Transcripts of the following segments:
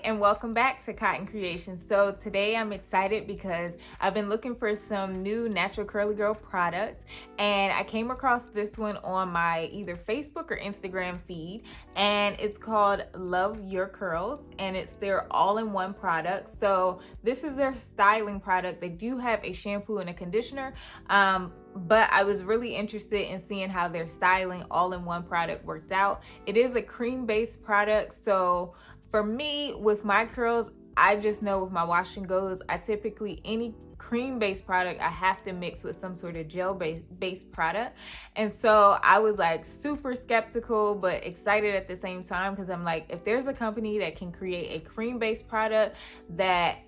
and welcome back to Cotton Creations. So today I'm excited because I've been looking for some new natural curly girl products, and I came across this one on my either Facebook or Instagram feed, and it's called Love Your Curls, and it's their all-in-one product. So this is their styling product. They do have a shampoo and a conditioner, but I was really interested in seeing how their styling all-in-one product worked out. It is a cream-based product, so for me, with my curls, I just know with my wash and goes, I typically, any cream-based product, I have to mix with some sort of gel-based product. And so I was like super skeptical, but excited at the same time, because I'm like, if there's a company that can create a cream-based product that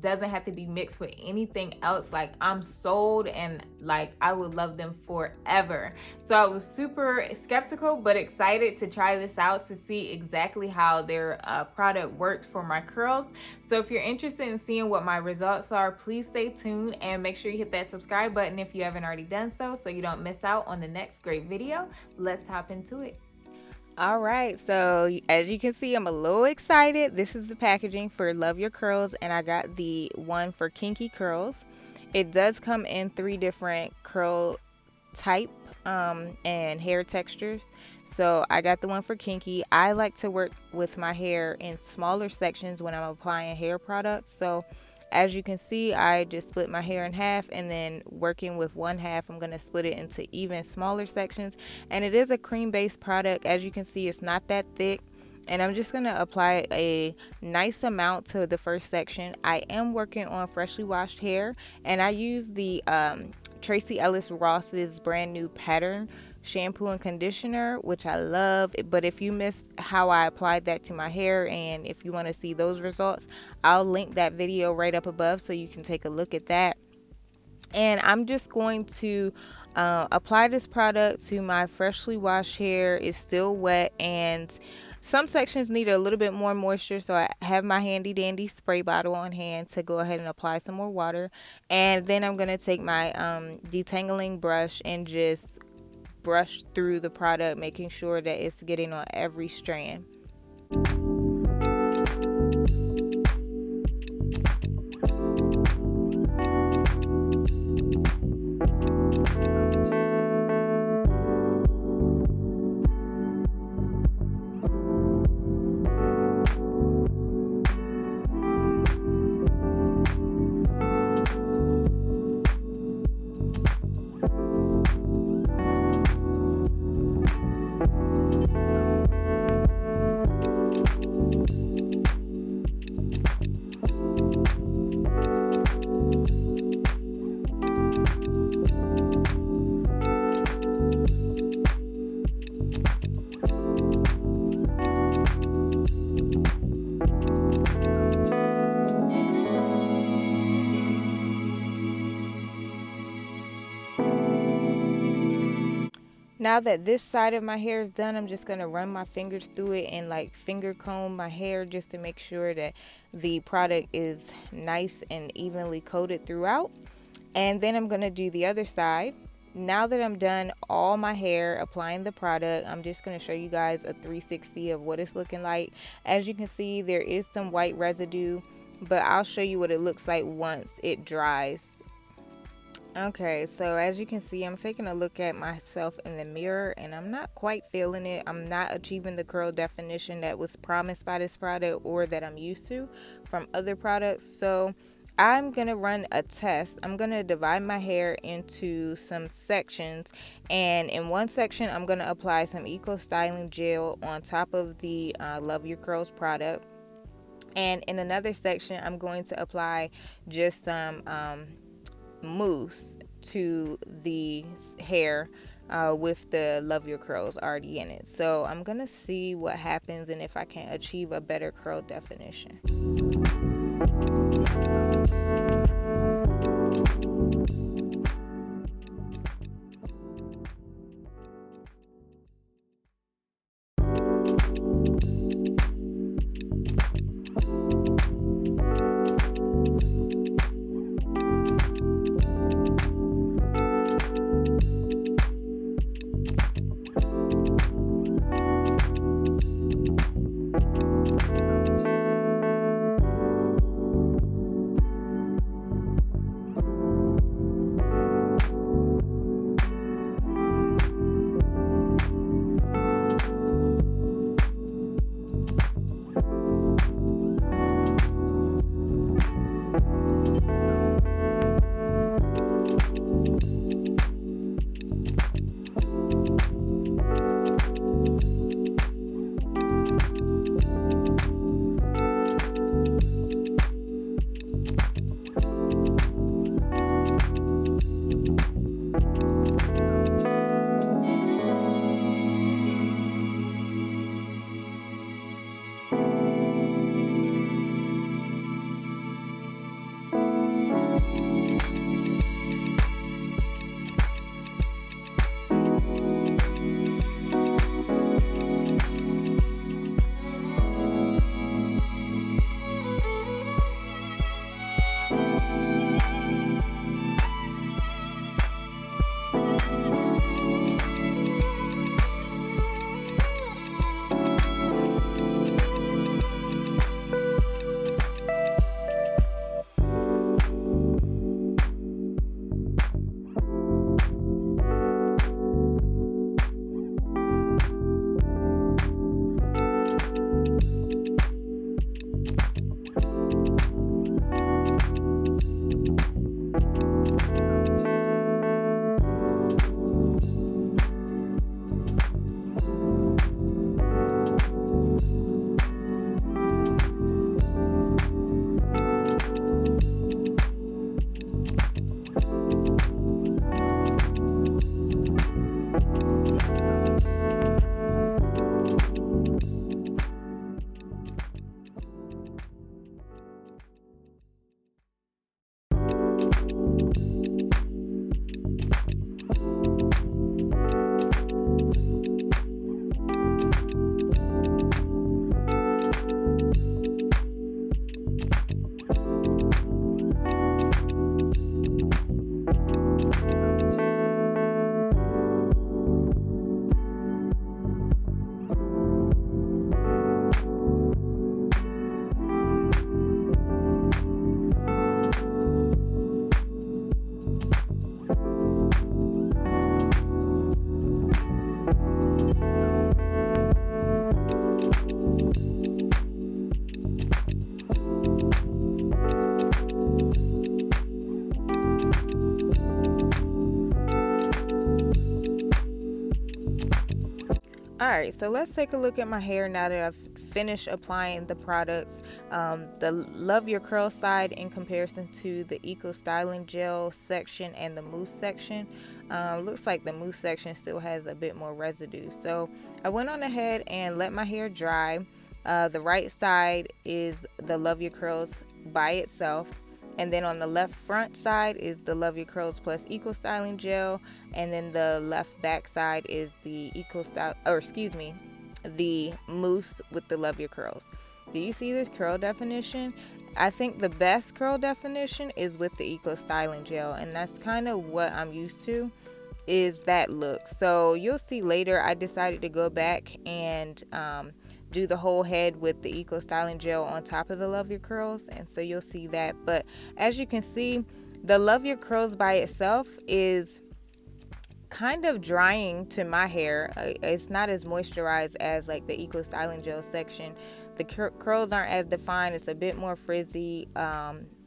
doesn't have to be mixed with anything else, like I'm sold, and like I would love them forever. So I was super skeptical but excited to try this out to see exactly how their product worked for my curls. So if you're interested in seeing what my results are, please stay tuned and make sure you hit that subscribe button if you haven't already done so you don't miss out on the next great video. Let's hop into it. All right, so as you can see, I'm a little excited. This is the packaging for Love Your Curls, and I got the one for Kinky Curls. It does come in 3 different curl type and hair textures. So I got the one for kinky. I like to work with my hair in smaller sections when I'm applying hair products. So as you can see, I just split my hair in half, and then working with one half, I'm going to split it into even smaller sections. And it is a cream-based product. As you can see, it's not that thick. And I'm just going to apply a nice amount to the first section. I am working on freshly washed hair, and I use the Tracee Ellis Ross's brand new pattern shampoo and conditioner, which I love. But if you missed how I applied that to my hair, and if you want to see those results, I'll link that video right up above so you can take a look at that. And I'm just going to apply this product to my freshly washed hair. It's still wet, and some sections need a little bit more moisture, so I have my handy dandy spray bottle on hand to go ahead and apply some more water. And then I'm going to take my detangling brush and just brush through the product, making sure that it's getting on every strand. Now that this side of my hair is done, I'm just going to run my fingers through it and like finger comb my hair just to make sure that the product is nice and evenly coated throughout. And then I'm going to do the other side. Now that I'm done all my hair applying the product, I'm just going to show you guys a 360 of what it's looking like. As you can see, there is some white residue, but I'll show you what it looks like once it dries. Okay, so as you can see, I'm taking a look at myself in the mirror, and I'm not quite feeling it. I'm not achieving the curl definition that was promised by this product or that I'm used to from other products. So I'm going to run a test. I'm going to divide my hair into some sections, and in one section, I'm going to apply some Eco Styling Gel on top of the Love Your Curls product. And in another section, I'm going to apply just some mousse to the hair with the Love Your Curls already in it. So I'm gonna see what happens and if I can achieve a better curl definition. Alright, so let's take a look at my hair now that I've finished applying the products. The Love Your Curls side in comparison to the Eco Styling Gel section and the mousse section. Looks like the mousse section still has a bit more residue. So I went on ahead and let my hair dry. The right side is the Love Your Curls by itself. And then on the left front side is the Love Your Curls plus Eco Styling Gel, and then the left back side is the the mousse with the Love Your Curls. Do you see this curl definition? I think the best curl definition is with the Eco Styling Gel, and that's kind of what I'm used to, is that look. So you'll see later I decided to go back and do the whole head with the Eco Styling Gel on top of the Love Your Curls, and so you'll see that. But as you can see, the Love Your Curls by itself is kind of drying to my hair. It's not as moisturized as like the Eco Styling Gel section. The curls aren't as defined. It's a bit more frizzy.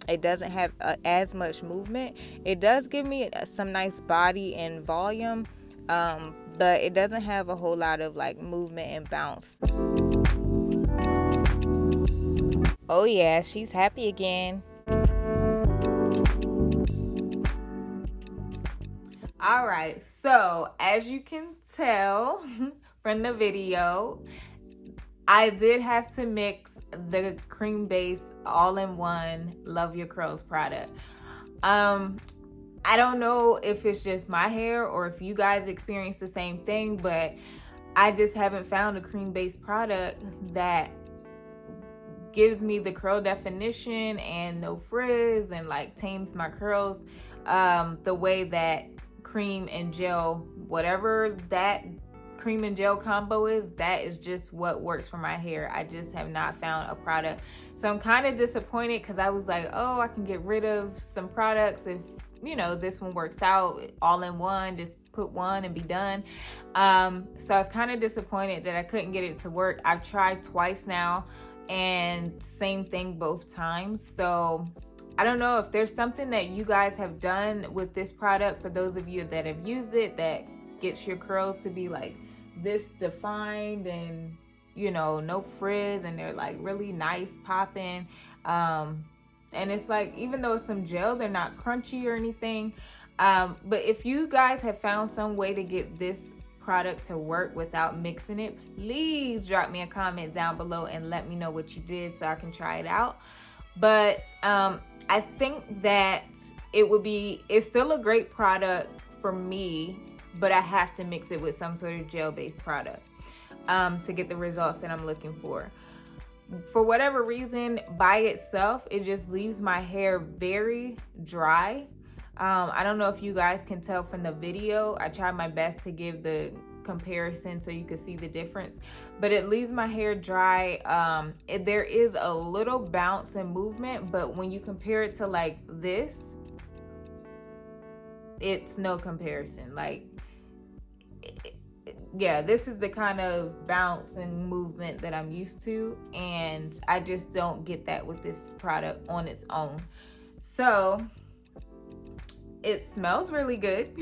It doesn't have as much movement. It does give me some nice body and volume, but it doesn't have a whole lot of like movement and bounce. Oh yeah, she's happy again. All right, so as you can tell from the video, I did have to mix the cream base all-in-one Love Your Curls product. I don't know if it's just my hair or if you guys experience the same thing, but I just haven't found a cream-based product that gives me the curl definition and no frizz and like tames my curls the way that cream and gel, whatever that cream and gel combo is, that is just what works for my hair. I just have not found a product. So I'm kind of disappointed because I was like, oh, I can get rid of some products if, you know, this one works out all in one, just put one and be done. So I was kind of disappointed that I couldn't get it to work. I've tried twice now and same thing both times. So I don't know if there's something that you guys have done with this product, for those of you that have used it, that gets your curls to be like this defined and, you know, no frizz, and they're like really nice popping. And it's like, even though it's some gel, they're not crunchy or anything. But if you guys have found some way to get this product to work without mixing it, please drop me a comment down below and let me know what you did so I can try it out. But I think that it's still a great product for me, but I have to mix it with some sort of gel-based product to get the results that I'm looking for. For whatever reason, by itself, it just leaves my hair very dry. I don't know if you guys can tell from the video. I tried my best to give the comparison so you could see the difference, but it leaves my hair dry. There is a little bounce and movement, but when you compare it to like this, it's no comparison. Like, yeah, this is the kind of bounce and movement that I'm used to, and I just don't get that with this product on its own. So it smells really good.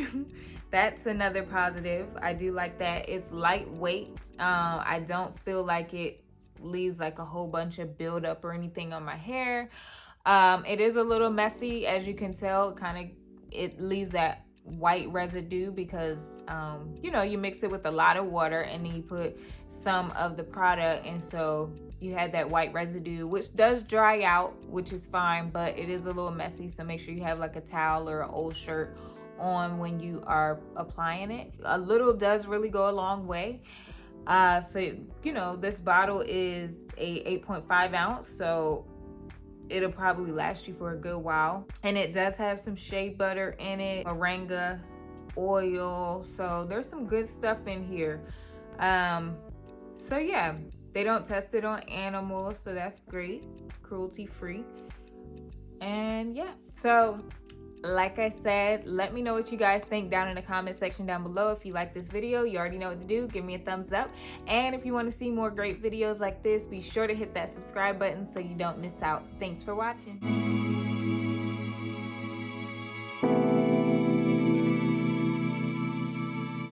That's another positive. I do like that. It's lightweight. I don't feel like it leaves like a whole bunch of buildup or anything on my hair. It is a little messy, as you can tell. It leaves that white residue because you know, you mix it with a lot of water and then you put some of the product, and so you had that white residue, which does dry out, which is fine, but it is a little messy. So make sure you have like a towel or an old shirt on when you are applying it. A little does really go a long way. So, you know, this bottle is a 8.5 ounce, so it'll probably last you for a good while. And it does have some shea butter in it, moringa oil, so there's some good stuff in here. So yeah, they don't test it on animals, so that's great, cruelty free. And yeah, so like I said, let me know what you guys think down in the comment section down below. If you like this video, you already know what to do. Give me a thumbs up. And if you want to see more great videos like this, be sure to hit that subscribe button so you don't miss out. Thanks for watching.